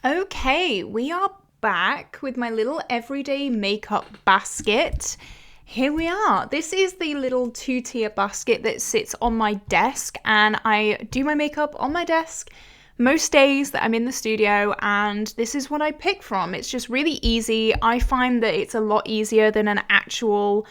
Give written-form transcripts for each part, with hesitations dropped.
Okay, we are back with my little everyday makeup basket. Here we are. This is the little 2-tier basket that sits on my desk, and I do my makeup on my desk most days that I'm in the studio, and this is what I pick from. It's just really easy. I find that it's a lot easier than an actual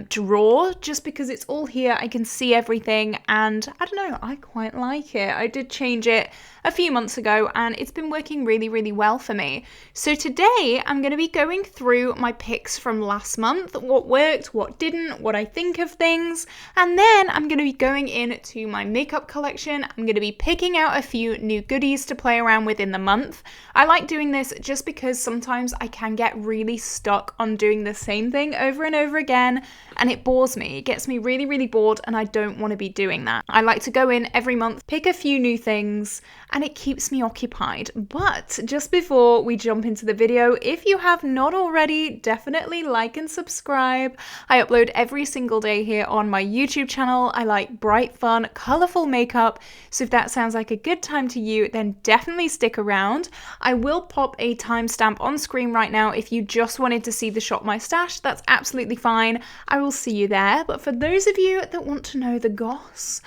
drawer, just because it's all here. I can see everything, and I don't know, I quite like it. I did change it a few months ago, and it's been working really, really well for me. So today I'm going to be going through my picks from last month, what worked, what didn't, what I think of things, and then I'm going to be going into my makeup collection. I'm going to be picking out a few new goodies to play around with in the month. I like doing this just because sometimes I can get really stuck on doing the same thing over and over again, and it bores me. It gets me really, really bored, and I don't want to be doing that. I like to go in every month, pick a few new things, and it keeps me occupied. But just before we jump into the video, if you have not already, definitely like and subscribe. I upload every single day here on my YouTube channel. I like bright, fun, colorful makeup. So if that sounds like a good time to you, then definitely stick around. I will pop a timestamp on screen right now. If you just wanted to see the shop my stash, that's absolutely fine. I will see you there. But for those of you that want to know the goss,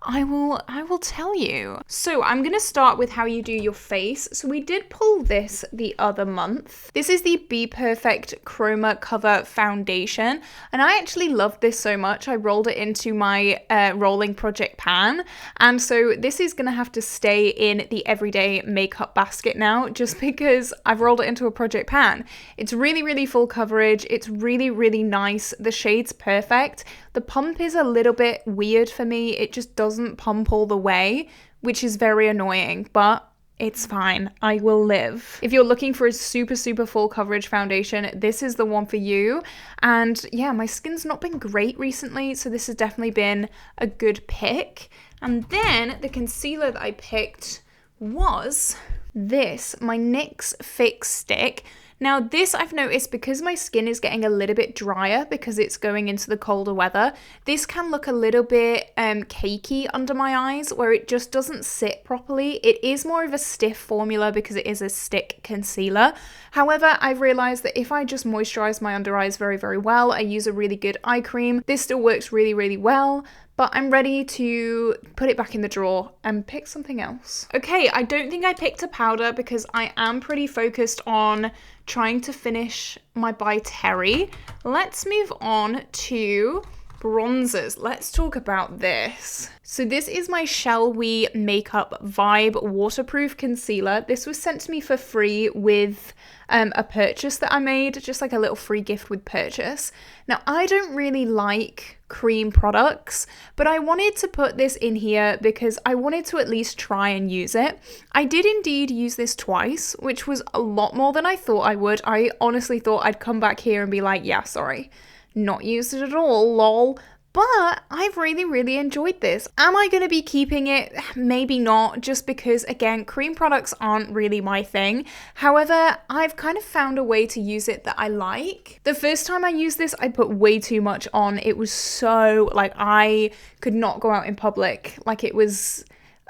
I will tell you. So I'm going to start with how you do your face. So we did pull this the other month. This is the Be Perfect Chroma Cover Foundation. And I actually loved this so much. I rolled it into my rolling project pan. And so this is going to have to stay in the everyday makeup basket now, just because I've rolled it into a project pan. It's really, really full coverage. It's really, really nice. The shade's perfect. The pump is a little bit weird for me. It just doesn't pump all the way, which is very annoying, but it's fine. I will live. If you're looking for a super, super full coverage foundation, this is the one for you. And yeah, my skin's not been great recently, so this has definitely been a good pick. And then the concealer that I picked was this, my NYX Fix Stick. Now this I've noticed, because my skin is getting a little bit drier because it's going into the colder weather, this can look a little bit cakey under my eyes, where it just doesn't sit properly. It is more of a stiff formula because it is a stick concealer. However, I've realized that if I just moisturize my under eyes very, very well, I use a really good eye cream, this still works really, really well. But I'm ready to put it back in the drawer and pick something else. Okay, I don't think I picked a powder because I am pretty focused on trying to finish my By Terry. Let's move on to bronzers. Let's talk about this. So this is my Shall We Makeup Vibe Waterproof Concealer. This was sent to me for free with a purchase that I made, just like a little free gift with purchase. Now, I don't really like cream products, but I wanted to put this in here because I wanted to at least try and use it. I did indeed use this twice, which was a lot more than I thought I would. I honestly thought I'd come back here and be like, yeah, sorry, not used it at all, lol. But I've really, really enjoyed this. Am I going to be keeping it? Maybe not, just because, again, cream products aren't really my thing. However, I've kind of found a way to use it that I like. The first time I used this, I put way too much on. It was so, like, I could not go out in public. Like, it was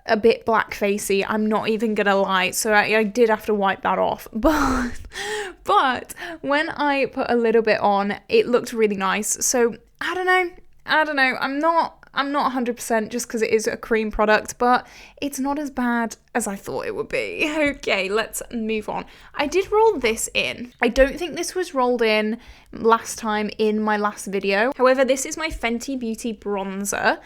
a bit blackfacey, I'm not even gonna lie, so I did have to wipe that off, but when I put a little bit on, it looked really nice. So I don't know, I'm not 100% just because it is a cream product, but it's not as bad as I thought it would be. Okay, let's move on. I did roll this in. I don't think this was rolled in last time in my last video. However, this is my Fenty Beauty bronzer.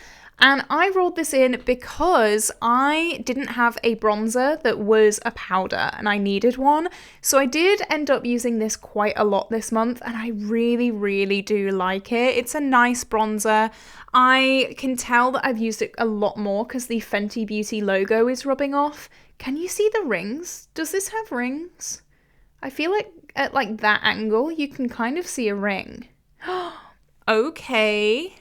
And I rolled this in because I didn't have a bronzer that was a powder and I needed one. So I did end up using this quite a lot this month and I really, really do like it. It's a nice bronzer. I can tell that I've used it a lot more because the Fenty Beauty logo is rubbing off. Can you see the rings? Does this have rings? I feel like at like that angle, you can kind of see a ring. Okay.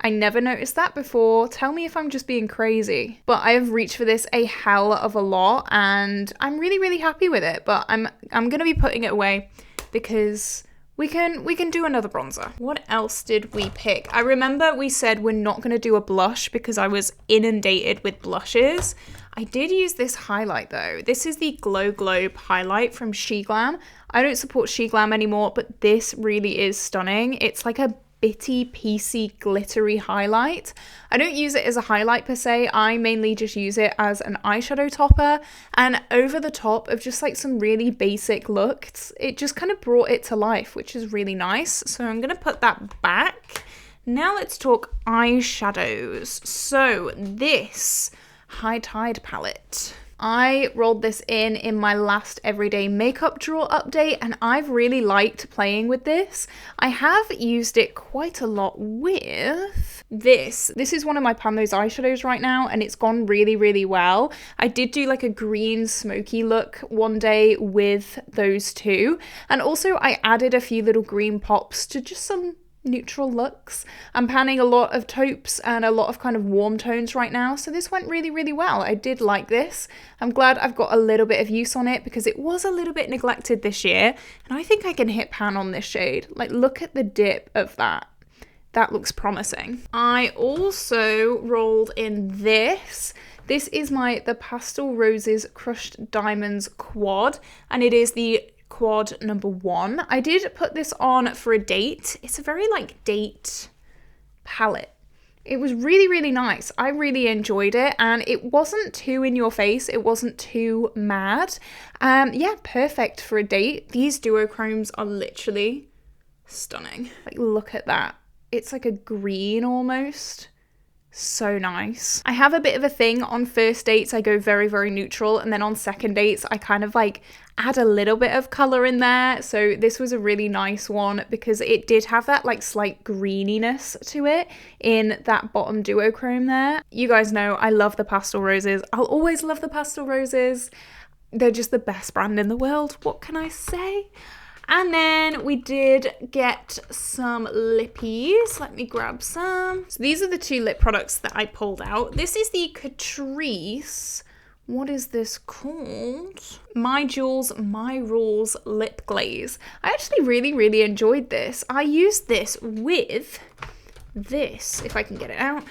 I never noticed that before. Tell me if I'm just being crazy. But I have reached for this a hell of a lot and I'm really, really happy with it. But I'm going to be putting it away because we can do another bronzer. What else did we pick? I remember we said we're not going to do a blush because I was inundated with blushes. I did use this highlight though. This is the Glow Globe highlight from SheGlam. I don't support SheGlam anymore, but this really is stunning. It's like a bitty, piecey, glittery highlight. I don't use it as a highlight per se. I mainly just use it as an eyeshadow topper and over the top of just like some really basic looks. It just kind of brought it to life, which is really nice. So I'm gonna put that back. Now let's talk eyeshadows. So this High Tide palette, I rolled this in my last everyday makeup drawer update and I've really liked playing with this. I have used it quite a lot with this. This is one of my Pan Those eyeshadows right now and it's gone really, really well. I did do like a green smoky look one day with those two. And also I added a few little green pops to just some neutral looks. I'm panning a lot of taupes and a lot of kind of warm tones right now, so this went really, really well. I did like this. I'm glad I've got a little bit of use on it because it was a little bit neglected this year, and I think I can hit pan on this shade. Like, look at the dip of that. That looks promising. I also rolled in this. This is the Pastel Roses Crushed Diamonds Quad, and it is the quad number 1. I did put this on for a date. It's a very like date palette. It was really, really nice. I really enjoyed it and it wasn't too in your face. It wasn't too mad. Yeah, perfect for a date. These duochromes are literally stunning. Like, look at that. It's like a green almost. So nice. I have a bit of a thing on first dates. I go very, very neutral, and then on second dates I kind of like add a little bit of color in there. So this was a really nice one because it did have that like slight greeniness to it in that bottom duochrome there. You guys know I love the Pastel Roses. I'll always love the Pastel Roses. They're just the best brand in the world. What can I say? And then we did get some lippies. Let me grab some. So these are the 2 lip products that I pulled out. This is the Catrice, what is this called? My Jewels, My Rules Lip Glaze. I actually really, really enjoyed this. I used this with this, if I can get it out.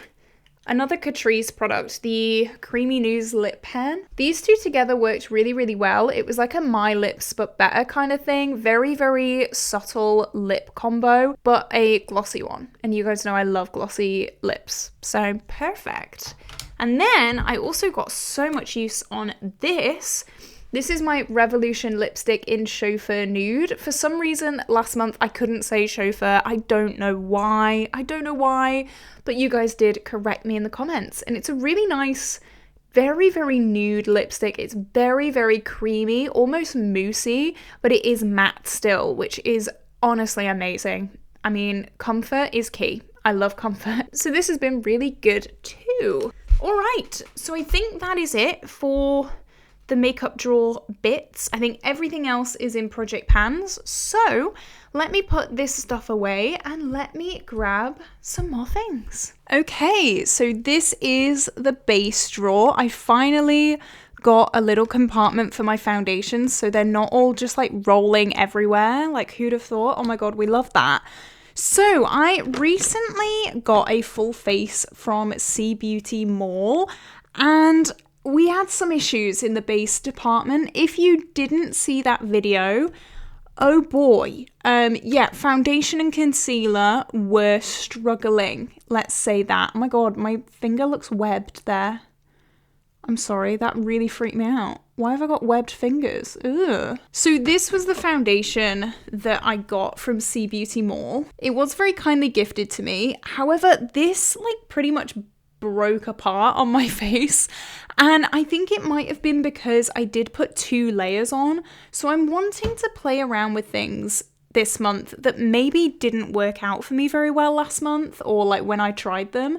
Another Catrice product, the Creamy News Lip Pen. These two together worked really, really well. It was like a My Lips but better kind of thing. Very, very subtle lip combo, but a glossy one. And you guys know I love glossy lips, so perfect. And then I also got so much use on this. This is my Revolution lipstick in Chauffeur Nude. For some reason, last month I couldn't say chauffeur. I don't know why. But you guys did correct me in the comments. And it's a really nice, very, very nude lipstick. It's very, very creamy, almost moussey, but it is matte still, which is honestly amazing. I mean, comfort is key. I love comfort. So this has been really good too. All right, so I think that is it for the makeup drawer bits. I think everything else is in Project Pans. So let me put this stuff away and let me grab some more things. Okay, so this is the base drawer. I finally got a little compartment for my foundations so they're not all just like rolling everywhere. Like, who'd have thought? Oh my god, we love that. So I recently got a full face from C Beauty Mall and we had some issues in the base department. If you didn't see that video, oh boy. Yeah, foundation and concealer were struggling. Let's say that. Oh my god, my finger looks webbed there. I'm sorry, that really freaked me out. Why have I got webbed fingers? Ugh. So this was the foundation that I got from C Beauty Mall. It was very kindly gifted to me. However, this like pretty much broke apart on my face, and I think it might have been because I did put 2 layers on. So I'm wanting to play around with things this month that maybe didn't work out for me very well last month, or like when I tried them.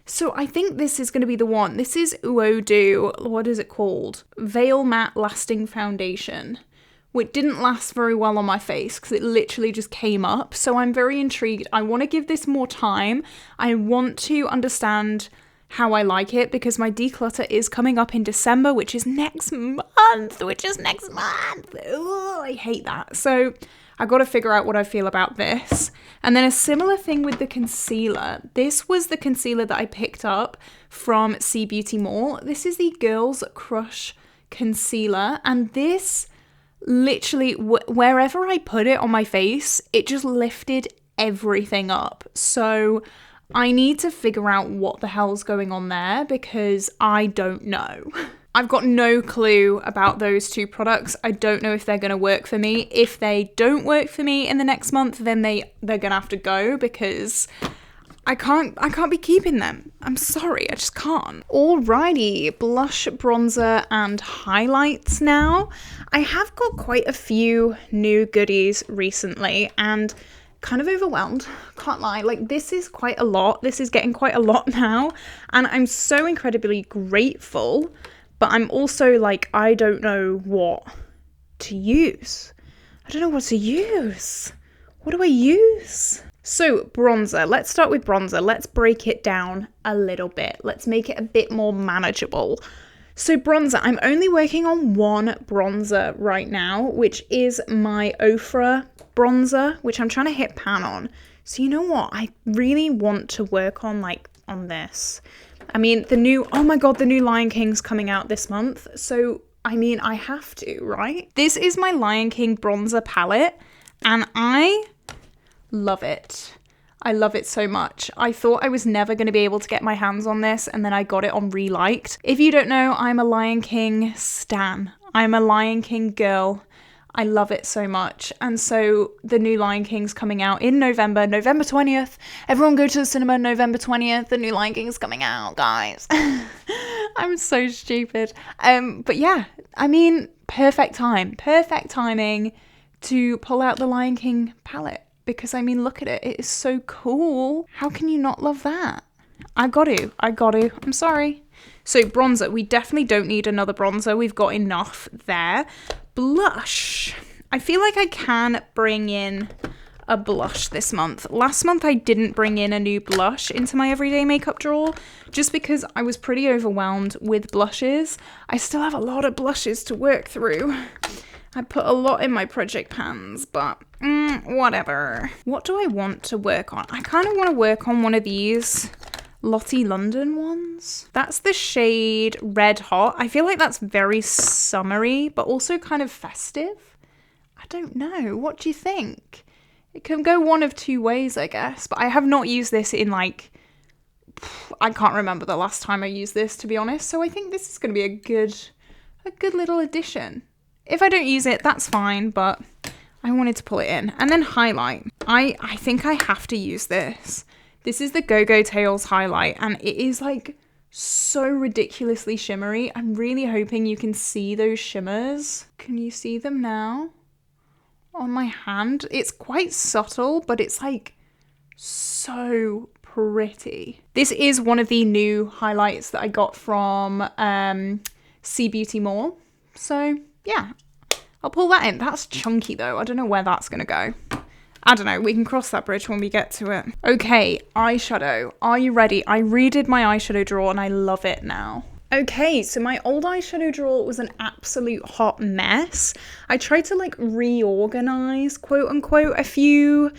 So I think this is going to be the one. This is Uodo, what is it called? Veil Matte Lasting Foundation, which didn't last very well on my face because it literally just came up. So I'm very intrigued. I want to give this more time. I want to understand how I like it because my declutter is coming up in December, which is next month. Ooh, I hate that. So I got to figure out what I feel about this. And then a similar thing with the concealer. This was the concealer that I picked up from C Beauty Mall. This is the Girls Crush concealer, and this literally, wherever I put it on my face, it just lifted everything up. So I need to figure out what the hell's going on there, because I don't know. I've got no clue about those two products. I don't know if they're going to work for me. If they don't work for me in the next month, then they're going to have to go, because I can't be keeping them. I'm sorry, I just can't. Alrighty, blush, bronzer, and highlights now. I have got quite a few new goodies recently, and kind of overwhelmed, can't lie. Like, this is quite a lot. This is getting quite a lot now, and I'm so incredibly grateful. But I'm also like, I don't know what to use. I don't know what to use. What do I use? So bronzer, let's start with bronzer. Let's break it down a little bit. Let's make it a bit more manageable. So bronzer, I'm only working on one bronzer right now, which is my Ofra bronzer, which I'm trying to hit pan on. So you know what? I really want to work on this. I mean, oh my God, the new Lion King's coming out this month. So, I mean, I have to, right? This is my Lion King bronzer palette, and I love it. I love it so much. I thought I was never going to be able to get my hands on this, and then I got it on Reliked. If you don't know, I'm a Lion King stan. I'm a Lion King girl. I love it so much. And so the new Lion King's coming out in November 20th. Everyone go to the cinema November 20th. The new Lion King's coming out, guys. I'm so stupid. But yeah, I mean, perfect timing to pull out the Lion King palette. Because I mean, look at it. It is so cool. How can you not love that? I got to. I'm sorry. So bronzer, we definitely don't need another bronzer. We've got enough there. Blush. I feel like I can bring in a blush this month. Last month I didn't bring in a new blush into my everyday makeup drawer just because I was pretty overwhelmed with blushes. I still have a lot of blushes to work through. I put a lot in my project pans, but whatever. What do I want to work on? I kind of want to work on one of these Lottie London ones. That's the shade Red Hot. I feel like that's very summery, but also kind of festive. I don't know. What do you think? It can go one of two ways, I guess. But I have not used this in I can't remember the last time I used this, to be honest. So I think this is going to be a good little addition. If I don't use it, that's fine, but I wanted to pull it in. And then highlight. I think I have to use this. This is the Go-Go Tales highlight, and it is so ridiculously shimmery. I'm really hoping you can see those shimmers. Can you see them now? On my hand. It's quite subtle, but it's so pretty. This is one of the new highlights that I got from C Beauty Mall. So yeah, I'll pull that in. That's chunky though. I don't know where that's gonna go. I don't know, we can cross that bridge when we get to it. Okay, eyeshadow. Are you ready? I redid my eyeshadow drawer and I love it now. Okay, so my old eyeshadow drawer was an absolute hot mess. I tried to reorganize, quote unquote, a few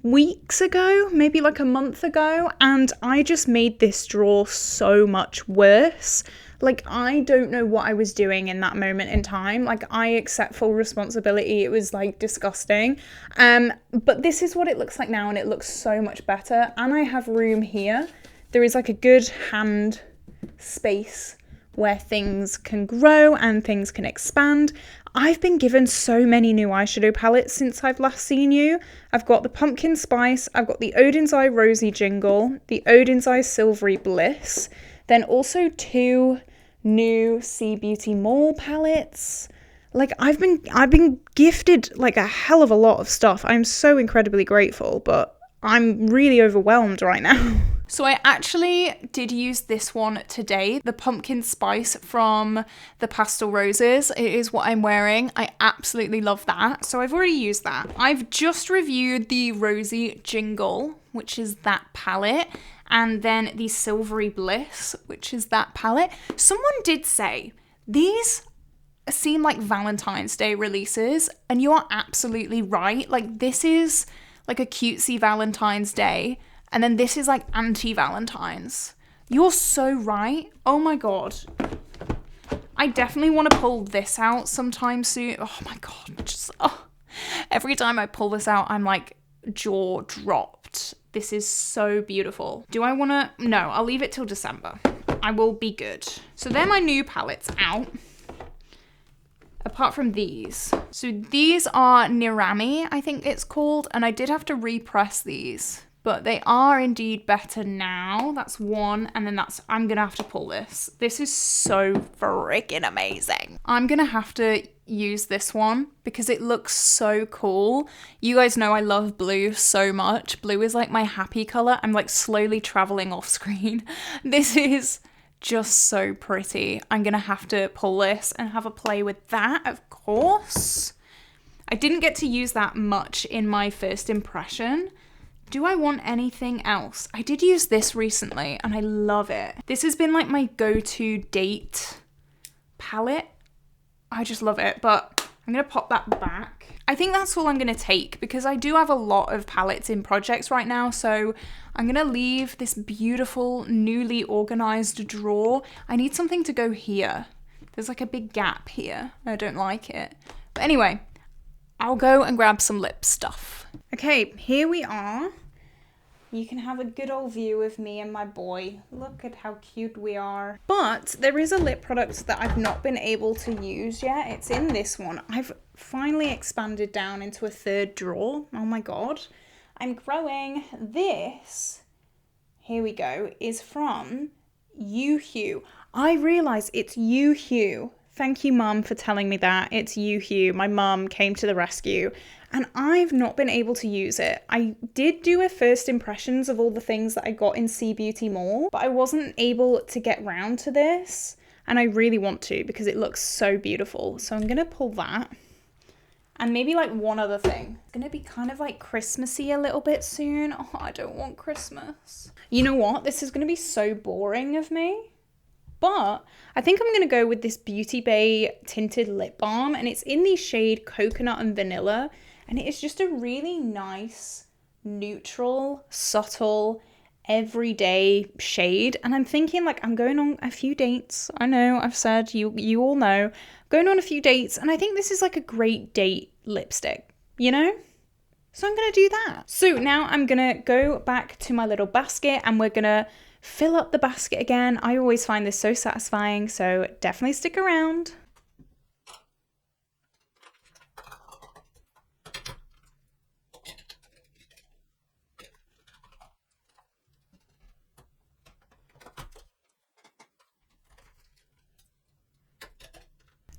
weeks ago, maybe a month ago, and I just made this drawer so much worse. I don't know what I was doing in that moment in time. I accept full responsibility. It was disgusting. But this is what it looks like now, and it looks so much better. And I have room here. There is a good hand space where things can grow and things can expand. I've been given so many new eyeshadow palettes since I've last seen you. I've got the Pumpkin Spice, I've got the Odens Eye Rosy Jingle, the Odens Eye Silvery Bliss, then also 2 new C Beauty Mall palettes. I've been gifted a hell of a lot of stuff. I'm so incredibly grateful, but I'm really overwhelmed right now. So I actually did use this one today, the Pumpkin Spice from the Pastel Roses. It is what I'm wearing. I absolutely love that. So I've already used that. I've just reviewed the Rosy Jingle, which is that palette, and then the Silvery Bliss, which is that palette. Someone did say these seem like Valentine's Day releases, and you are absolutely right. Like, this is like a cutesy Valentine's Day, and then this is like anti-Valentine's. You're so right. Oh my god. I definitely want to pull this out sometime soon. Oh my god. Every time I pull this out, I'm like jaw dropped. This is so beautiful. Do I want to? No, I'll leave it till December. I will be good. So they're my new palettes out. Apart from these. So these are Nirami, I think it's called. And I did have to repress these. But they are indeed better now. That's one. And then I'm going to have to pull this. This is so freaking amazing. I'm going to have to use this one because it looks so cool. You guys know I love blue so much. Blue is like my happy color. I'm like slowly traveling off screen. This is just so pretty. I'm going to have to pull this and have a play with that, of course. I didn't get to use that much in my first impression. Do I want anything else? I did use this recently and I love it. This has been like my go-to date palette. I just love it, but I'm gonna pop that back. I think that's all I'm gonna take because I do have a lot of palettes in projects right now, so I'm gonna leave this beautiful, newly organized drawer. I need something to go here. There's like a big gap here. I don't like it. But anyway, I'll go and grab some lip stuff. Okay, here we are. You can have a good old view of me and my boy. Look at how cute we are. But there is a lip product that I've not been able to use yet. It's in this one. I've finally expanded down into a third drawer. Oh my god. I'm growing. This, here we go, is from Yoo-Hoo. I realise it's Yoo-Hoo. Thank you, Mum, for telling me that. It's Yoo-Hoo. My mum came to the rescue. And I've not been able to use it. I did do a first impressions of all the things that I got in Sea Beauty Mall, but I wasn't able to get round to this. And I really want to because it looks so beautiful. So I'm going to pull that. And maybe like one other thing. It's going to be kind of like Christmassy a little bit soon. Oh, I don't want Christmas. You know what? This is going to be so boring of me. But I think I'm going to go with this BEAUTYBAY tinted lip balm. And it's in the shade Coconut and Vanilla. And it is just a really nice, neutral, subtle, everyday shade. And I'm thinking like I'm going on a few dates. I know, I've said, you all know. I'm going on a few dates. And I think this is like a great date lipstick, you know? So I'm going to do that. So now I'm going to go back to my little basket and we're going to fill up the basket again. I always find this so satisfying. So definitely stick around.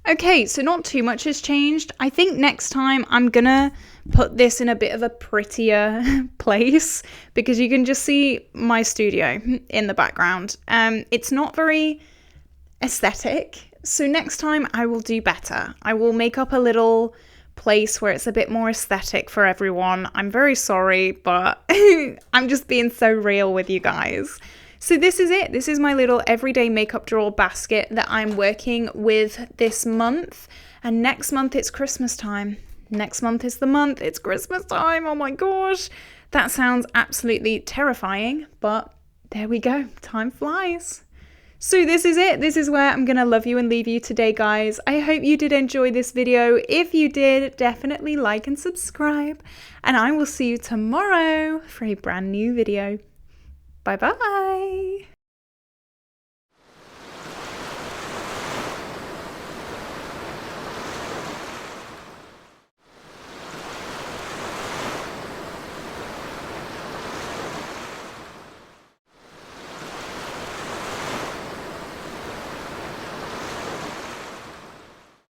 Okay, so not too much has changed. I think next time I'm gonna put this in a bit of a prettier place because you can just see my studio in the background. It's not very aesthetic, so next time I will do better. I will make up a little place where it's a bit more aesthetic for everyone. I'm very sorry, but I'm just being so real with you guys. So this is it. This is my little everyday makeup drawer basket that I'm working with this month. And next month it's Christmas time. Next month is the month. It's Christmas time. Oh my gosh. That sounds absolutely terrifying, but there we go. Time flies. So this is it. This is where I'm going to love you and leave you today, guys. I hope you did enjoy this video. If you did, definitely like and subscribe. And I will see you tomorrow for a brand new video. Bye-bye.